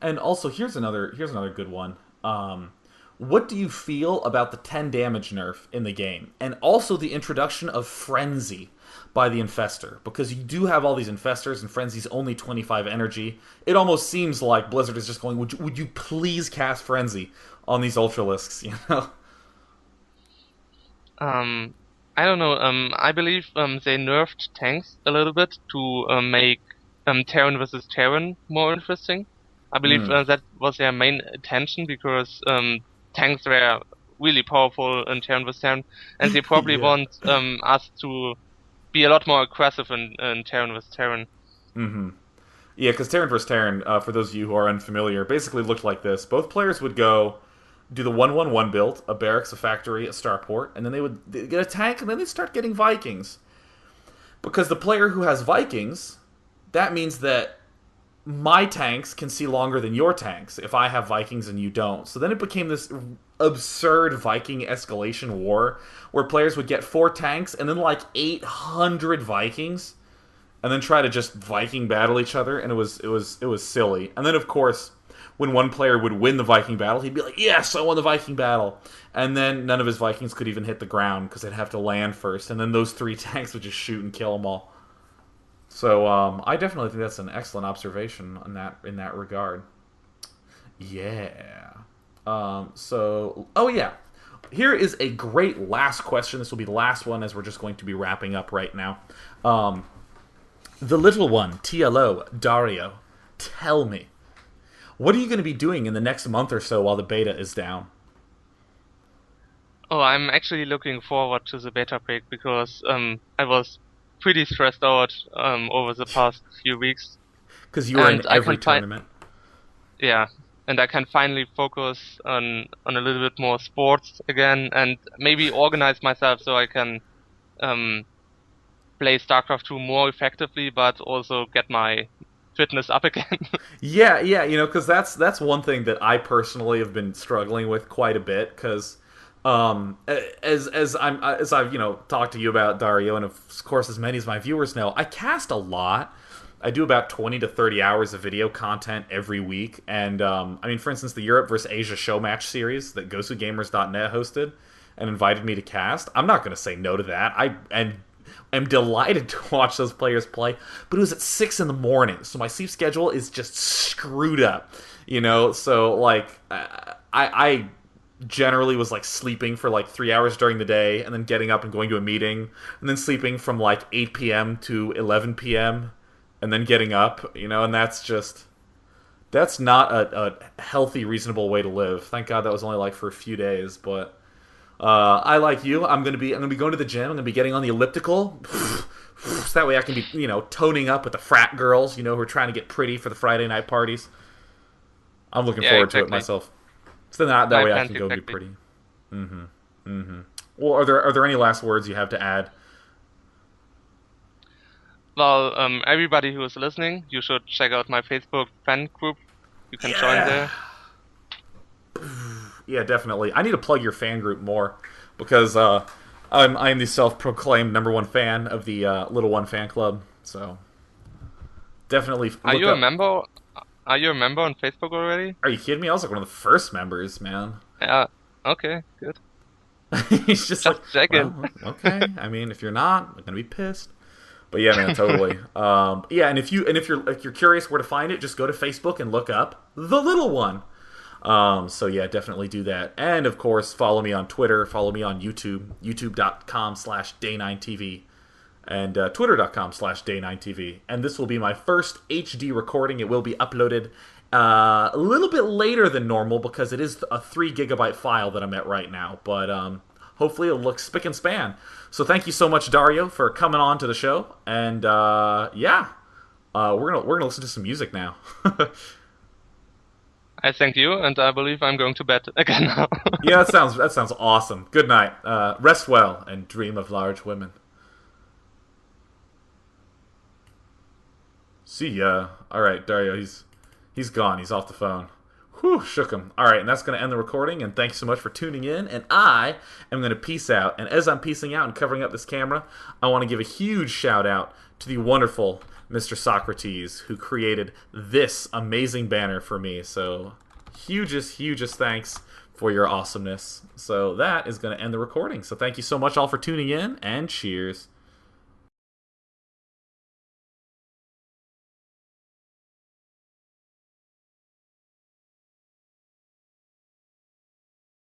And also, here's another good one. What do you feel about the 10 damage nerf in the game, and also the introduction of Frenzy by the Infestor? Because you do have all these Infestors, and Frenzy's only 25 energy. It almost seems like Blizzard is just going, would you please cast Frenzy on these Ultralisks? You know? Um, I don't know. I believe they nerfed tanks a little bit to make Terran versus Terran more interesting. I believe Mm. that was their main intention because tanks were really powerful in Terran versus Terran, and they probably Yeah. want us to be a lot more aggressive in Terran versus Terran. Mm-hmm. Yeah, because Terran vs. Terran, for those of you who are unfamiliar, basically looked like this. Both players would go do the 1-1-1 build, a barracks, a factory, a starport, and then they'd get a tank, and then they'd start getting Vikings. Because the player who has Vikings, that means that my tanks can see longer than your tanks if I have Vikings and you don't. So then it became this absurd Viking escalation war where players would get 4 tanks and then like 800 Vikings and then try to just Viking battle each other, and it was silly. And then of course, when one player would win the Viking battle, he'd be like, "Yes, I won the Viking battle," and then none of his Vikings could even hit the ground because they'd have to land first, and then those 3 tanks would just shoot and kill them all. So I definitely think that's an excellent observation in that regard. Yeah. Oh yeah, here is a great last question. This will be the last one as we're just going to be wrapping up right now. Um, the little one, TLO, Dario, tell me, what are you going to be doing in the next month or so while the beta is down? Oh, I'm actually looking forward to the beta break because I was pretty stressed out over the past few weeks, Because you are in and I every can find tournament. yeah, and I can finally focus on a little bit more sports again, and maybe organize myself so I can um play StarCraft 2 more effectively, but also get my fitness up again. Yeah, yeah, because that's one thing that I personally have been struggling with quite a bit. Because as I've talked to you about, Dario, and of course as many as my viewers know, I cast a lot. I do about 20 to 30 hours of video content every week, and I mean, for instance, the Europe versus Asia show match series that GosuGamers.net hosted and invited me to cast. I'm not going to say no to that. I'm delighted to watch those players play, but it was at 6 in the morning, so my sleep schedule is just screwed up. So like I generally was like sleeping for like 3 hours during the day, and then getting up and going to a meeting, and then sleeping from like 8 p.m. to 11 p.m., and then getting up. And that's not a healthy, reasonable way to live. Thank God that was only like for a few days, but I like you. I'm gonna be going to the gym. I'm gonna be getting on the elliptical. So that way I can be toning up with the frat girls who are trying to get pretty for the Friday night parties. I'm looking Yeah, forward to it exactly. myself. So that My way I plans can go and be exactly. pretty. Well, are there any last words you have to add? Well, everybody who is listening, you should check out my Facebook fan group. You can join Yeah, there. yeah, definitely. I need to plug your fan group more because I'm the self-proclaimed #1 fan of the Little One fan club. So definitely Are look you a up. member? Are you a member on Facebook already? Are you kidding me? I was like one of the first members, man. Yeah. Okay, good. He's just like, Just checking. well, okay. I mean, if you're not, I'm gonna be pissed. But yeah, man, totally. Yeah, and if you're curious where to find it, just go to Facebook and look up the little one. So yeah, definitely do that. And of course, follow me on Twitter. Follow me on YouTube. YouTube.com/Day9TV and Twitter.com/Day9TV. And this will be my first HD recording. It will be uploaded a little bit later than normal because it is a 3 GB file that I'm at right now. But hopefully it'll look spick and span. So thank you so much, Dario, for coming on to the show. And yeah, we're gonna listen to some music now. I thank you, and I believe I'm going to bed again now. Yeah, that sounds awesome. Good night. Rest well and dream of large women. See ya. All right, Dario. He's gone. He's off the phone. Whew, shook him. All right, and that's going to end the recording. And thanks so much for tuning in. And I am going to peace out. And as I'm peacing out and covering up this camera, I want to give a huge shout out to the wonderful Mr. Socrates, who created this amazing banner for me. So hugest thanks for your awesomeness. So that is going to end the recording. So thank you so much all for tuning in, and cheers.